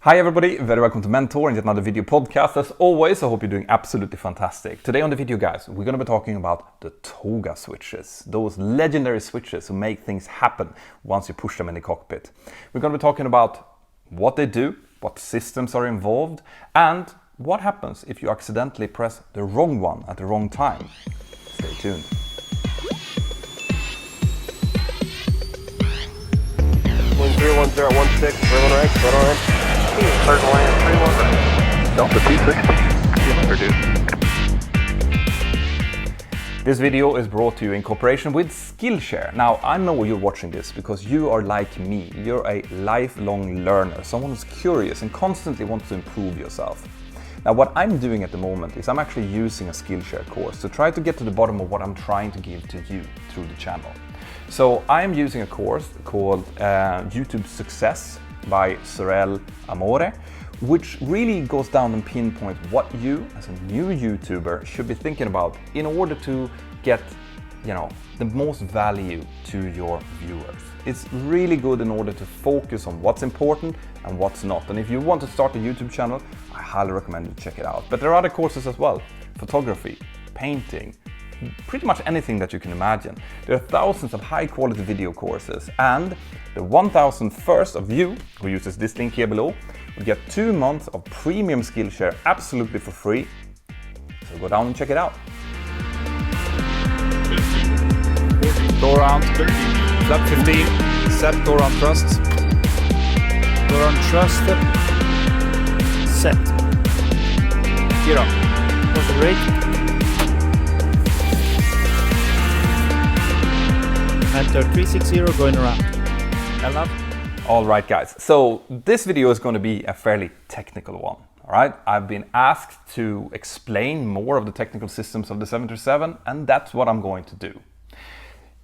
Hi everybody, very welcome to Mentor and yet another video podcast. As always, I hope you're doing absolutely fantastic. Today on the video, guys, we're going to be talking about the TOGA switches, those legendary switches who make things happen once you push them in the cockpit. We're going to be talking about what they do, what systems are involved, and what happens if you accidentally press the wrong one at the wrong time. Stay tuned. Wind 31016, everyone right, right on right. Third land, 31 right. Delta 260. This video is brought to you in cooperation with Skillshare. Now, I know you're watching this because you are like me. You're a lifelong learner, someone who's curious and constantly wants to improve yourself. Now, what I'm doing at the moment is I'm actually using a Skillshare course to try to get to the bottom of what I'm trying to give to you through the channel. So I'm using a course called YouTube Success by Sorel Amore, which really goes down and pinpoints what you as a new YouTuber should be thinking about in order to get, the most value to your viewers. It's really good in order to focus on what's important and what's not. And if you want to start a YouTube channel, I highly recommend you check it out. But there are other courses as well: photography, painting, pretty much anything that you can imagine. There are thousands of high quality video courses, and the 1,001st of you who uses this link here below will get 2 months of premium Skillshare absolutely for free. So go down and check it out. Door round, flap 15, set door round thrust. Door round thrust, set. Gear up. What's the rate? Mentour 360 going around. All right, guys. So this video is going to be a fairly technical one. All right. I've been asked to explain more of the technical systems of the 737, and that's what I'm going to do.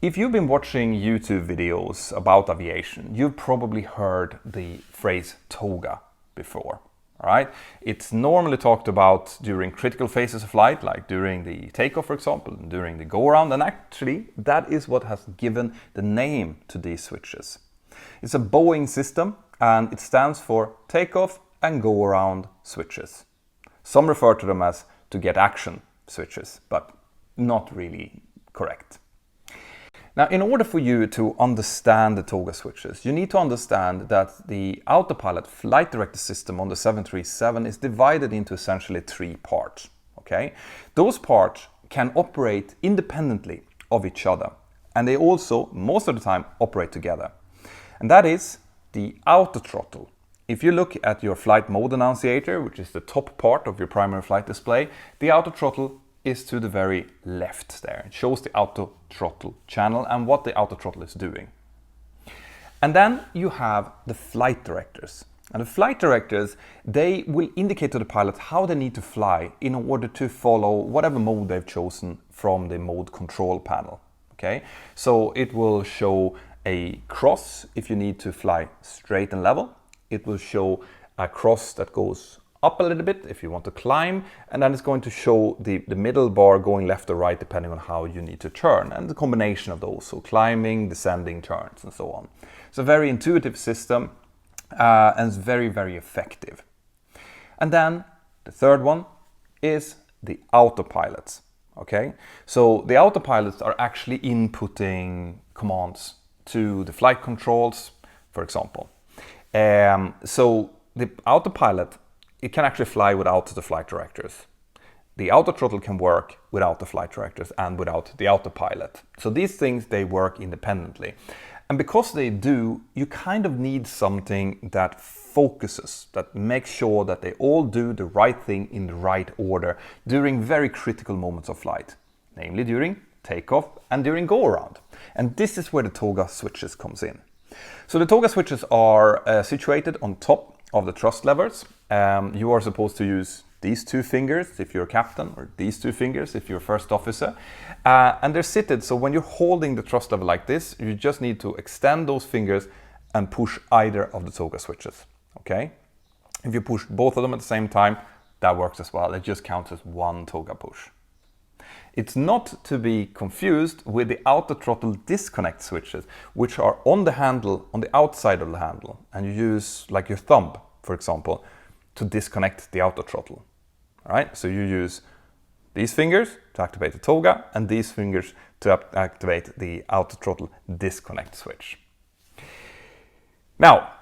If you've been watching YouTube videos about aviation, you've probably heard the phrase TOGA before. All right. It's normally talked about during critical phases of flight, like during the takeoff, for example, and during the go-around. And actually, that is what has given the name to these switches. It's a Boeing system, and it stands for takeoff and go-around switches. Some refer to them as to get action switches, but not really correct. Now, in order for you to understand the TOGA switches, you need to understand that the autopilot flight director system on the 737 is divided into essentially 3 parts. Okay? Those parts can operate independently of each other, and they also, most of the time, operate together. And that is the auto-throttle. If you look at your flight mode annunciator, which is the top part of your primary flight display, the auto-throttle is to the very left there. It shows the auto-throttle channel and what the auto-throttle is doing. And then you have the flight directors. And the flight directors, they will indicate to the pilot how they need to fly in order to follow whatever mode they've chosen from the mode control panel. Okay? So it will show a cross if you need to fly straight and level. It will show a cross that goes up a little bit if you want to climb, and then it's going to show the middle bar going left or right depending on how you need to turn, and the combination of those, so climbing, descending, turns, and so on. It's a very intuitive system, and it's very, very effective. And then the third one is the autopilots. Okay, so the autopilots are actually inputting commands to the flight controls, for example. So the autopilot, it can actually fly without the flight directors. The auto-throttle can work without the flight directors and without the autopilot. So these things, they work independently. And because they do, you kind of need something that focuses, that makes sure that they all do the right thing in the right order during very critical moments of flight, namely during takeoff and during go-around. And this is where the TOGA switches comes in. So the TOGA switches are situated on top of the thrust levers. You are supposed to use these 2 fingers if you're a captain, or these 2 fingers if you're a first officer. And they're seated, so when you're holding the thrust lever like this, you just need to extend those fingers and push either of the TOGA switches. Okay? If you push both of them at the same time, that works as well. It just counts as 1 TOGA push. It's not to be confused with the auto-throttle disconnect switches, which are on the handle, on the outside of the handle, and you use like your thumb for example, to disconnect the auto-throttle. All right, so you use these fingers to activate the TOGA and these fingers to activate the auto-throttle disconnect switch. Now,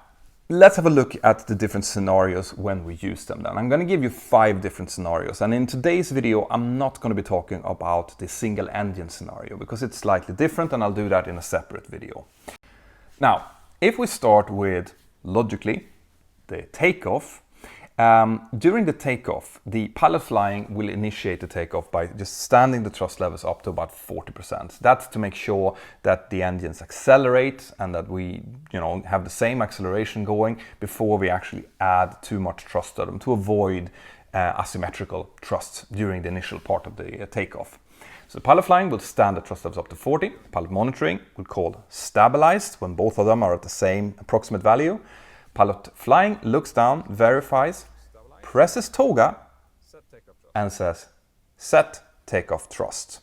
let's have a look at the different scenarios when we use them then. I'm going to give you 5 different scenarios, and in today's video I'm not going to be talking about the single engine scenario because it's slightly different, and I'll do that in a separate video. Now, if we start with, logically, the takeoff, during the takeoff, the pilot flying will initiate the takeoff by just standing the thrust levels up to about 40%. That's to make sure that the engines accelerate and that we, have the same acceleration going before we actually add too much thrust to them, to avoid asymmetrical thrust during the initial part of the takeoff. So the pilot flying will stand the thrust levels up to 40. Pilot monitoring will call stabilized when both of them are at the same approximate value. Pilot flying looks down, verifies, presses TOGA and says set takeoff thrust.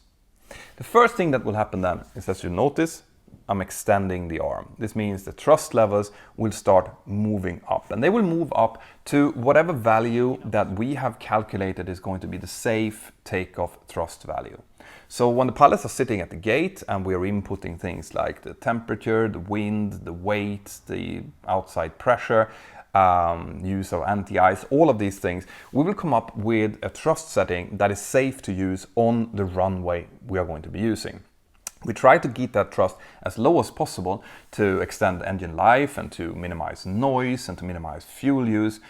The first thing that will happen then is, as you notice, I'm extending the arm. This means the thrust levels will start moving up, and they will move up to whatever value that we have calculated is going to be the safe takeoff thrust value. So when the pilots are sitting at the gate and we are inputting things like the temperature, the wind, the weight, the outside pressure, use of anti-ice, all of these things, we will come up with a thrust setting that is safe to use on the runway we are going to be using. We try to keep that thrust as low as possible to extend engine life and to minimize noise and to minimize fuel use.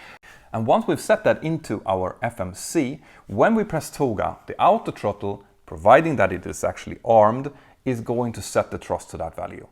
And once we've set that into our FMC, when we press TOGA, the auto-throttle, providing that it is actually armed, is going to set the thrust to that value.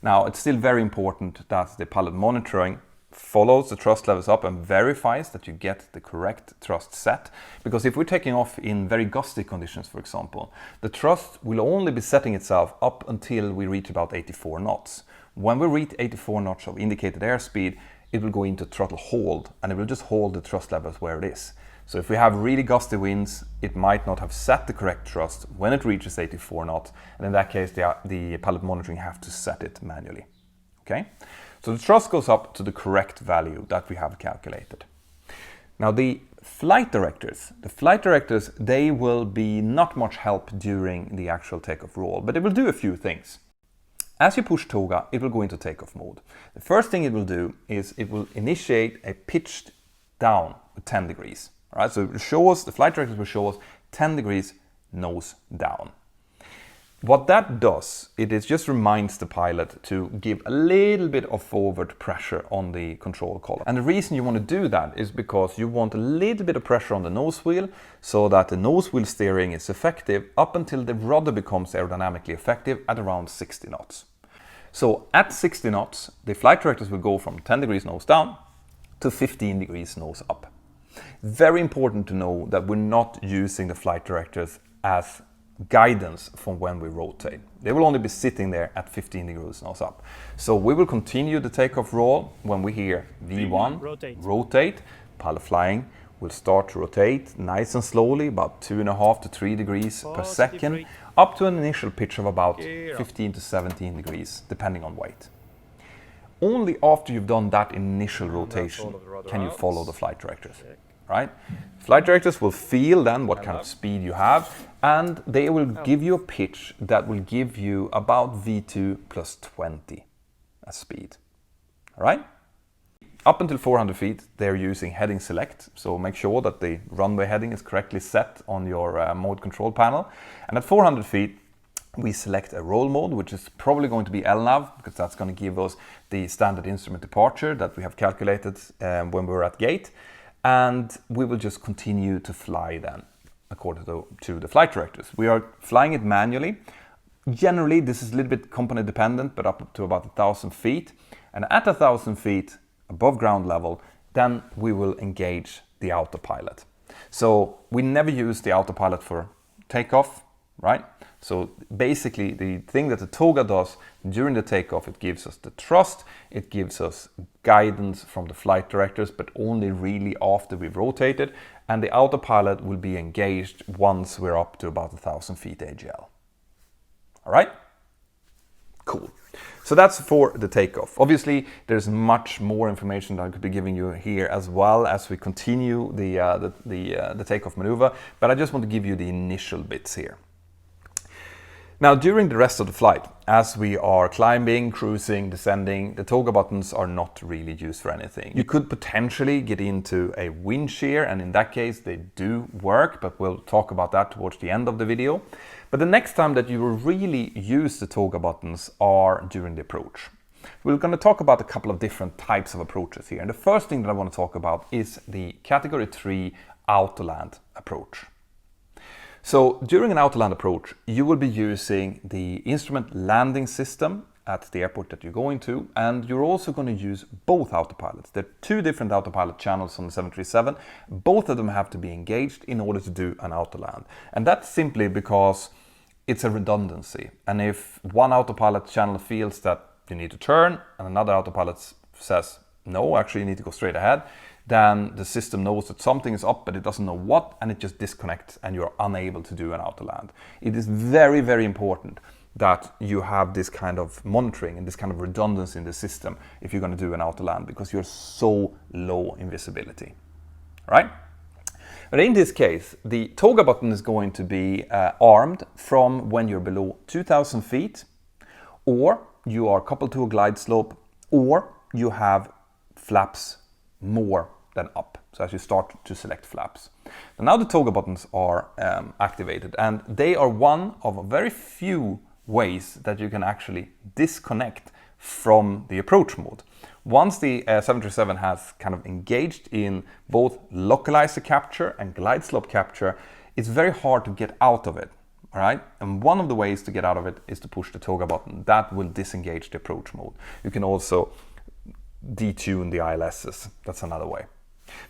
Now, it's still very important that the pilot monitoring follows the thrust levels up and verifies that you get the correct thrust set, because if we're taking off in very gusty conditions, for example, the thrust will only be setting itself up until we reach about 84 knots. When we reach 84 knots of indicated airspeed, it will go into throttle hold, and it will just hold the thrust levels where it is. So if we have really gusty winds, it might not have set the correct thrust when it reaches 84 knots, and in that case the pilot monitoring have to set it manually. Okay? So the thrust goes up to the correct value that we have calculated. Now the flight directors, they will be not much help during the actual takeoff roll, but it will do a few things. As you push TOGA, it will go into takeoff mode. The first thing it will do is it will initiate a pitched down with 10 degrees. All right, so it will show us, the flight directors will show us 10 degrees nose down. What that does, it just reminds the pilot to give a little bit of forward pressure on the control column. And the reason you want to do that is because you want a little bit of pressure on the nose wheel so that the nose wheel steering is effective up until the rudder becomes aerodynamically effective at around 60 knots. So at 60 knots, the flight directors will go from 10 degrees nose down to 15 degrees nose up. Very important to know that we're not using the flight directors as guidance from when we rotate. They will only be sitting there at 15 degrees nose up. So we will continue the takeoff roll when we hear V1, rotate. Pilot flying will start to rotate nice and slowly, about 2.5 to 3 degrees per second, up to an initial pitch of about 15 to 17 degrees, depending on weight. Only after you've done that initial rotation can you follow the flight directors. Right? Flight directors will feel then what kind of speed you have, and they will give you a pitch that will give you about V2 plus 20 as speed. All right? Up until 400 feet, they're using heading select, so make sure that the runway heading is correctly set on your mode control panel. And at 400 feet, we select a roll mode, which is probably going to be LNAV, because that's going to give us the standard instrument departure that we have calculated when we were at gate. And we will just continue to fly then, according to the flight directors. We are flying it manually. Generally, this is a little bit company dependent, but up to about 1,000 feet. And at 1,000 feet above ground level, then we will engage the autopilot. So we never use the autopilot for takeoff, right? So basically the thing that the TOGA does during the takeoff, it gives us the thrust, it gives us guidance from the flight directors, but only really after we've rotated, and the autopilot will be engaged once we're up to about 1,000 feet AGL. All right? Cool. So that's for the takeoff. Obviously, there's much more information that I could be giving you here as well as we continue the takeoff maneuver, but I just want to give you the initial bits here. Now, during the rest of the flight, as we are climbing, cruising, descending, the TOGA buttons are not really used for anything. You could potentially get into a wind shear, and in that case they do work, but we'll talk about that towards the end of the video. But the next time that you will really use the TOGA buttons are during the approach. We're going to talk about a couple of different types of approaches here. And the first thing that I want to talk about is the Category 3 Auto-land approach. So during an Auto-land approach, you will be using the instrument landing system at the airport that you're going to, and you're also going to use both autopilots. There are two different autopilot channels on the 737. Both of them have to be engaged in order to do an Auto-land. And that's simply because it's a redundancy. And if one autopilot channel feels that you need to turn and another autopilot says, no, actually you need to go straight ahead, then the system knows that something is up, but it doesn't know what, and it just disconnects and you're unable to do an Auto-land. It is very, very important that you have this kind of monitoring and this kind of redundancy in the system if you're going to do an Auto-land, because you're so low in visibility, right? But in this case, the TOGA button is going to be armed from when you're below 2,000 feet, or you are coupled to a glide slope, or you have flaps more than up. So as you start to select flaps. Now the TOGA buttons are activated, and they are one of a very few ways that you can actually disconnect from the approach mode. Once the 737 has kind of engaged in both localizer capture and glide slope capture, it's very hard to get out of it. All right? And one of the ways to get out of it is to push the TOGA button. That will disengage the approach mode. You can also detune the ILSs. That's another way.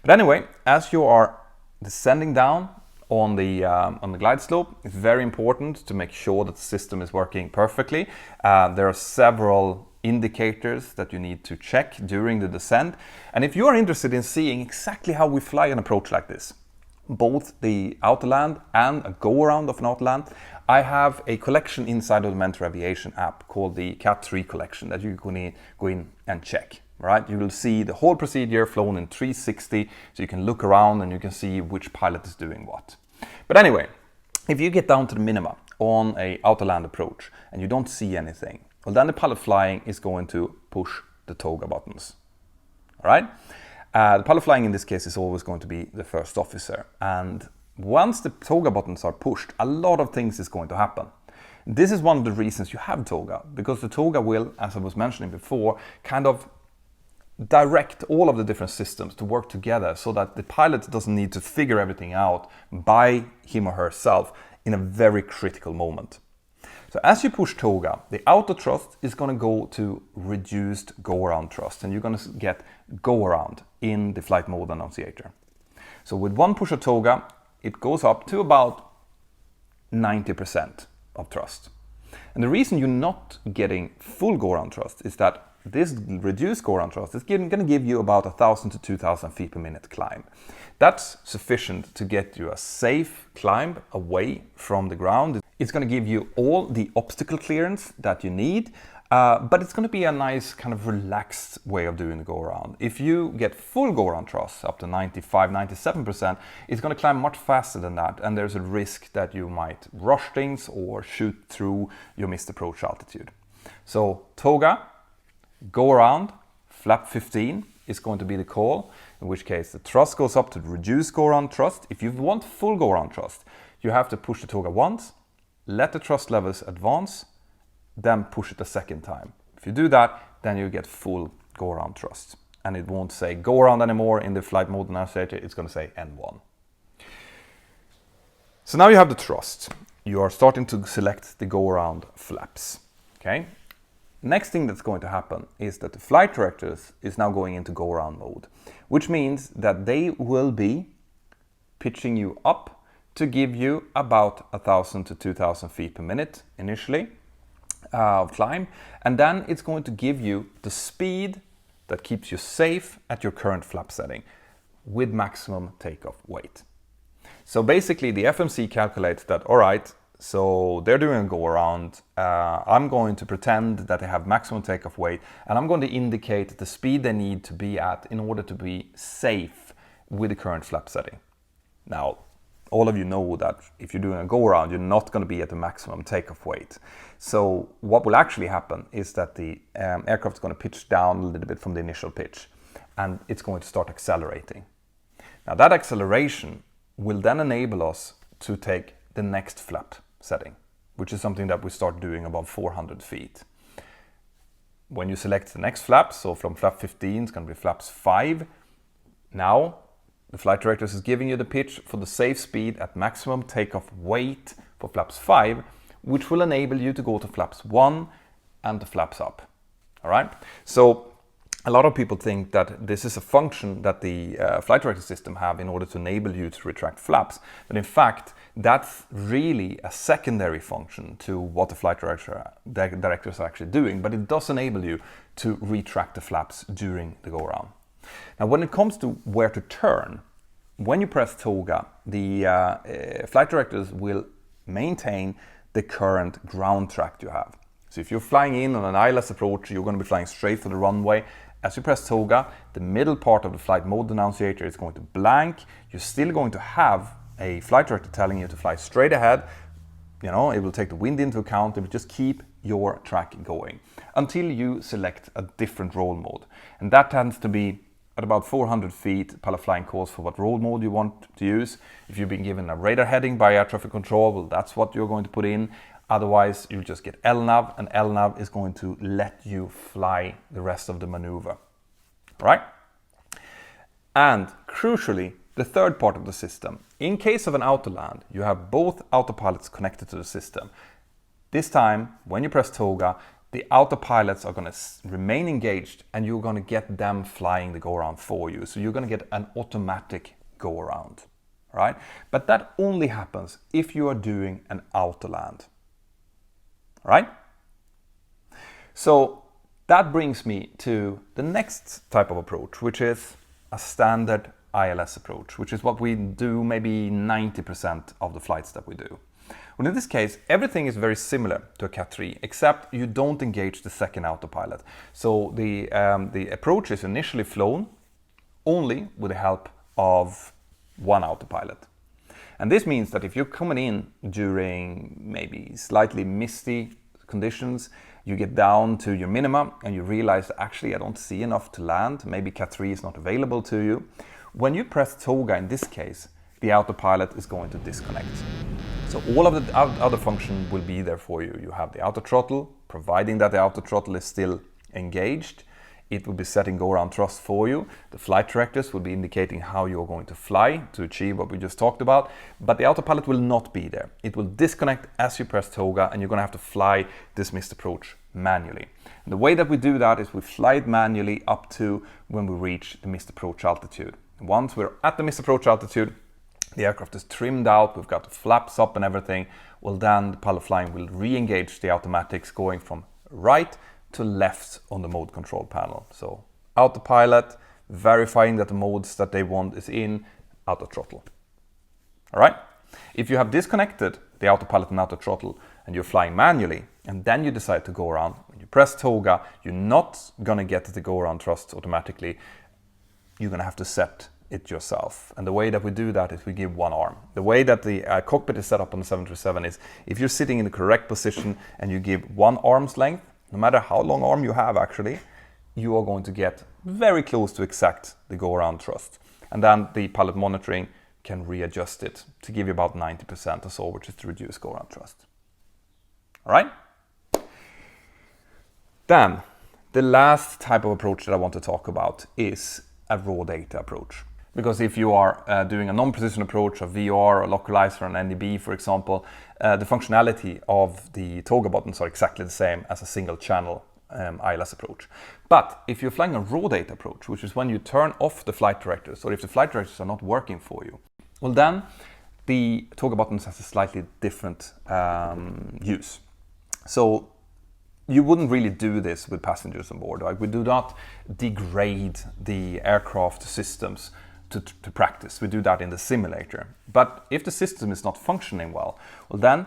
But anyway, as you are descending down on the glide slope, it's very important to make sure that the system is working perfectly. There are several indicators that you need to check during the descent. And if you are interested in seeing exactly how we fly an approach like this, both the Auto-land and a go-around of an Auto-land, I have a collection inside of the Mentour Aviation app called the Cat 3 collection that you can go in and check. Right? You will see the whole procedure flown in 360, so you can look around and you can see which pilot is doing what. But anyway, if you get down to the minima on a Auto-land approach and you don't see anything, well, then the pilot flying is going to push the TOGA buttons. All right? The pilot flying in this case is always going to be the first officer. And once the TOGA buttons are pushed, a lot of things is going to happen. This is one of the reasons you have TOGA, because the TOGA will, as I was mentioning before, kind of direct all of the different systems to work together so that the pilot doesn't need to figure everything out by him or herself in a very critical moment. So as you push TOGA, the auto thrust is going to go to reduced go-around thrust, and you're going to get go-around in the flight mode annunciator. So with one push of TOGA, it goes up to about 90% of thrust. And the reason you're not getting full go-around thrust is that this reduced go-around thrust is going to give you about 1,000 to 2,000 feet per minute climb. That's sufficient to get you a safe climb away from the ground. It's going to give you all the obstacle clearance that you need, but it's going to be a nice kind of relaxed way of doing the go-around. If you get full go-around thrust up to 95, 97%, it's going to climb much faster than that, and there's a risk that you might rush things or shoot through your missed approach altitude. So TOGA, go around, flap 15 is going to be the call, in which case the thrust goes up to reduce go-around thrust. If you want full go-around thrust, you have to push the TOGA once, let the thrust levels advance, then push it a second time. If you do that, then you get full go-around thrust. And it won't say go-around anymore in the flight mode annunciator, it's going to say N1. So now you have the thrust. You are starting to select the go-around flaps. Okay. Next thing that's going to happen is that the flight directors is now going into go-around mode, which means that they will be pitching you up to give you about 1,000 to 2,000 feet per minute initially of climb, and then it's going to give you the speed that keeps you safe at your current flap setting with maximum takeoff weight. So basically the FMC calculates that, all right, So they're doing a go around. I'm going to pretend that they have maximum takeoff weight, and I'm going to indicate the speed they need to be at in order to be safe with the current flap setting. Now, all of you know that if you're doing a go around, you're not going to be at the maximum takeoff weight. So what will actually happen is that the aircraft is going to pitch down a little bit from the initial pitch, and it's going to start accelerating. Now that acceleration will then enable us to take the next flap setting, which is something that we start doing above 400 feet. When you select the next flap, so from flap 15, it's going to be flaps 5. Now, the flight director is giving you the pitch for the safe speed at maximum takeoff weight for flaps 5, which will enable you to go to flaps 1 and the flaps up. All right? So a lot of people think that this is a function that the flight director system have in order to enable you to retract flaps. But in fact, that's really a secondary function to what the flight directors are actually doing. But it does enable you to retract the flaps during the go-around. Now, when it comes to where to turn, when you press TOGA, the flight directors will maintain the current ground track you have. So if you're flying in on an ILS approach, you're going to be flying straight for the runway. As you press TOGA, the middle part of the flight mode annunciator is going to blank. You're still going to have a flight director telling you to fly straight ahead. You know, it will take the wind into account. It will just keep your track going until you select a different roll mode. And that tends to be at about 400 feet. Pilot flying calls for what roll mode you want to use. If you've been given a radar heading by air traffic control, well, that's what you're going to put in. Otherwise, you'll just get LNAV, and LNAV is going to let you fly the rest of the maneuver. Right? And crucially, the third part of the system. In case of an auto-land, you have both autopilots connected to the system. This time, when you press TOGA, the autopilots are going to remain engaged, and you're going to get them flying the go-around for you. So you're going to get an automatic go-around, right? But that only happens if you are doing an auto-land, right? So that brings me to the next type of approach, which is a standard ILS approach, which is what we do maybe 90% of the flights that we do. Well, in this case, everything is very similar to a Cat 3, except you don't engage the second autopilot. So the approach is initially flown only with the help of one autopilot. And this means that if you're coming in during maybe slightly misty conditions, you get down to your minima and you realize that actually I don't see enough to land, maybe Cat 3 is not available to you. When you press TOGA in this case, the autopilot is going to disconnect. So all of the other function will be there for you. You have the auto-throttle, providing that the auto-throttle is still engaged. It will be setting go-around thrust for you. The flight directors will be indicating how you're going to fly to achieve what we just talked about. But the autopilot will not be there. It will disconnect as you press TOGA, and you're going to have to fly this missed approach manually. And the way that we do that is we fly it manually up to when we reach the missed approach altitude. Once we're at the missed approach altitude, the aircraft is trimmed out, we've got the flaps up and everything, well then the pilot flying will re-engage the automatics going from right to left on the mode control panel. So autopilot, verifying that the modes that they want is in, auto-throttle. All right? If you have disconnected the autopilot and auto-throttle and you're flying manually, and then you decide to go around, when you press TOGA, you're not going to get the go-around thrust automatically. You're going to have to set it yourself. And the way that we do that is we give one arm. The way that the cockpit is set up on the 737 is if you're sitting in the correct position and you give one arm's length, no matter how long arm you have actually, you are going to get very close to exact the go-around thrust. And then the pilot monitoring can readjust it to give you about 90% or so, which is to reduce go-around thrust. All right? Then, the last type of approach that I want to talk about is a raw data approach. Because if you are doing a non-precision approach, a VR, a localizer, an NDB, for example, the functionality of the TOGA buttons are exactly the same as a single channel ILS approach. But if you're flying a raw data approach, which is when you turn off the flight directors, or if the flight directors are not working for you, well then the TOGA buttons has a slightly different use. So you wouldn't really do this with passengers on board. Like, we do not degrade the aircraft systems to practice. We do that in the simulator. But if the system is not functioning well, then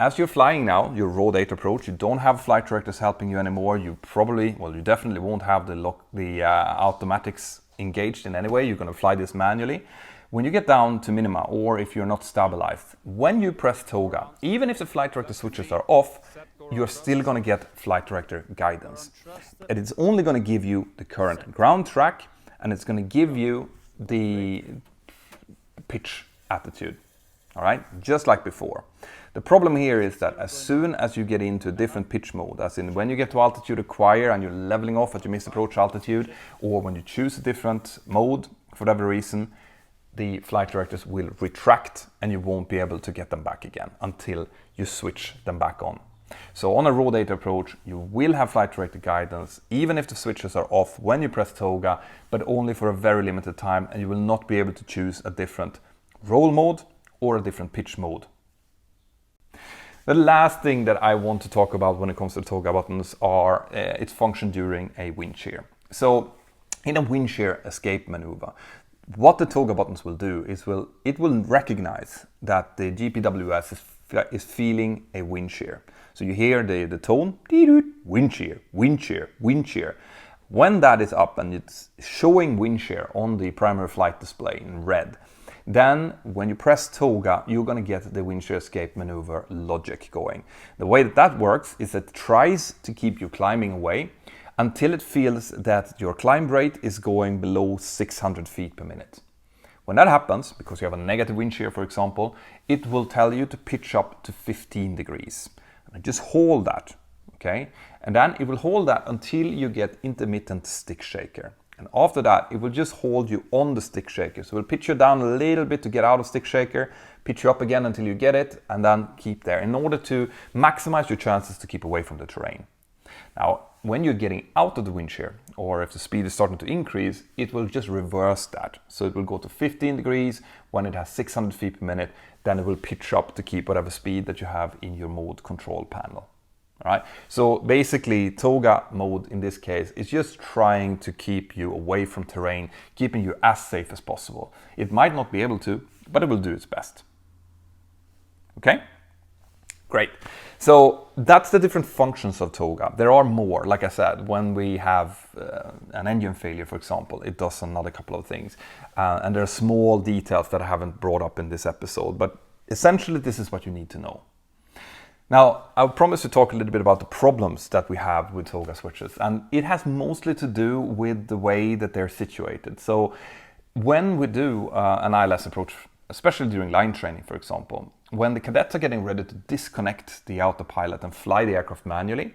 as you're flying now, your raw data approach, you don't have flight directors helping you anymore. You probably, well, you definitely won't have the automatics engaged in any way. You're going to fly this manually. When you get down to minima, or if you're not stabilized, when you press TOGA, even if the flight director switches are off, you're still going to get flight director guidance. And it's only going to give you the current ground track, and it's going to give you the pitch attitude. All right, just like before. The problem here is that as soon as you get into a different pitch mode, as in when you get to altitude acquire and you're leveling off at your missed approach altitude, or when you choose a different mode for whatever reason, the flight directors will retract and you won't be able to get them back again until you switch them back on. So on a raw data approach, you will have flight director guidance, even if the switches are off when you press TOGA, but only for a very limited time, and you will not be able to choose a different roll mode or a different pitch mode. The last thing that I want to talk about when it comes to TOGA buttons are its function during a wind shear. So in a wind shear escape maneuver, what the TOGA buttons will do is it will recognize that the GPWS is feeling a wind shear. So you hear the tone, wind shear, wind shear, wind shear. When that is up and it's showing wind shear on the primary flight display in red, then when you press TOGA, you're going to get the wind shear escape maneuver logic going. The way that works is it tries to keep you climbing away until it feels that your climb rate is going below 600 feet per minute. When that happens, because you have a negative wind shear, for example, it will tell you to pitch up to 15 degrees. And just hold that, okay? And then it will hold that until you get intermittent stick shaker. And after that, it will just hold you on the stick shaker. So it will pitch you down a little bit to get out of stick shaker, pitch you up again until you get it, and then keep there in order to maximize your chances to keep away from the terrain. Now, when you're getting out of the wind shear, or if the speed is starting to increase, it will just reverse that. So it will go to 15 degrees when it has 600 feet per minute, then it will pitch up to keep whatever speed that you have in your mode control panel. All right. So basically, TOGA mode in this case is just trying to keep you away from terrain, keeping you as safe as possible. It might not be able to, but it will do its best. Okay? Great. So that's the different functions of TOGA. There are more. Like I said, when we have an engine failure, for example, it does another couple of things. And there are small details that I haven't brought up in this episode, but essentially this is what you need to know. Now, I promised to talk a little bit about the problems that we have with TOGA switches, and it has mostly to do with the way that they're situated. So when we do an ILS approach, especially during line training, for example, when the cadets are getting ready to disconnect the autopilot and fly the aircraft manually,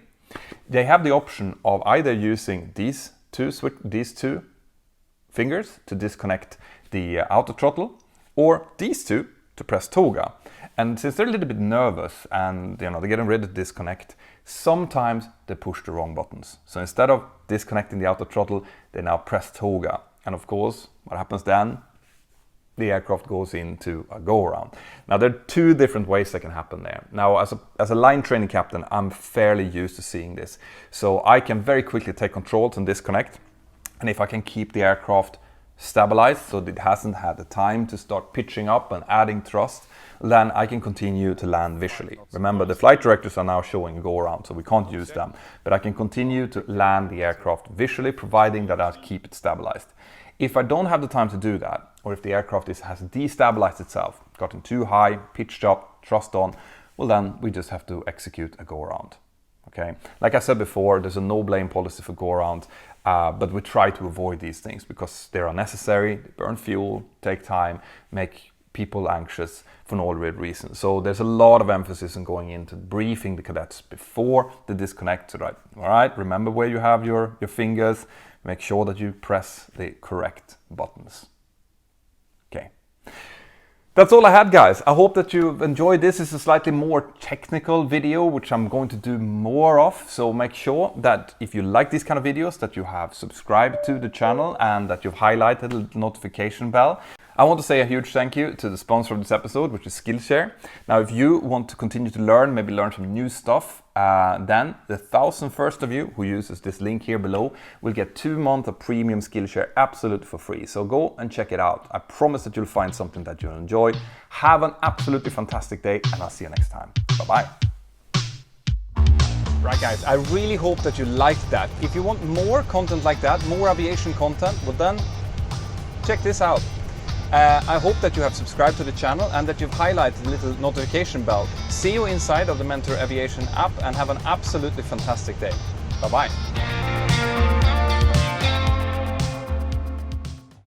they have the option of either using these two fingers to disconnect the auto-throttle, or these two to press TOGA. And since they're a little bit nervous and they're getting ready to disconnect, sometimes they push the wrong buttons. So instead of disconnecting the auto-throttle, they now press TOGA. And of course, what happens then? The aircraft goes into a go-around. Now, there are two different ways that can happen there. Now, as a line training captain, I'm fairly used to seeing this. So I can very quickly take controls and disconnect. And if I can keep the aircraft stabilized so that it hasn't had the time to start pitching up and adding thrust, then I can continue to land visually. Remember, the flight directors are now showing a go-around, so we can't use them. But I can continue to land the aircraft visually, providing that I keep it stabilized. If I don't have the time to do that, or if the aircraft has destabilized itself, gotten too high, pitched up, thrust on, well then we just have to execute a go-around. Okay? Like I said before, there's a no-blame policy for go-around, but we try to avoid these things because they are unnecessary, they burn fuel, take time, make people anxious for no real reason. So there's a lot of emphasis on going into briefing the cadets before the disconnect. So, all right, remember where you have your fingers. Make sure that you press the correct buttons. Okay. That's all I had, guys. I hope that you've enjoyed this. It's a slightly more technical video, which I'm going to do more of. So make sure that if you like these kind of videos, that you have subscribed to the channel and that you've highlighted the notification bell. I want to say a huge thank you to the sponsor of this episode, which is Skillshare. Now, if you want to continue to learn, maybe learn some new stuff, then the 1,000 first of you who uses this link here below will get 2 months of premium Skillshare absolutely for free. So go and check it out. I promise that you'll find something that you'll enjoy. Have an absolutely fantastic day, and I'll see you next time. Bye-bye. Right guys, I really hope that you liked that. If you want more content like that, more aviation content, well then check this out. I hope that you have subscribed to the channel and that you've highlighted the little notification bell. See you inside of the Mentour Aviation app and have an absolutely fantastic day. Bye-bye.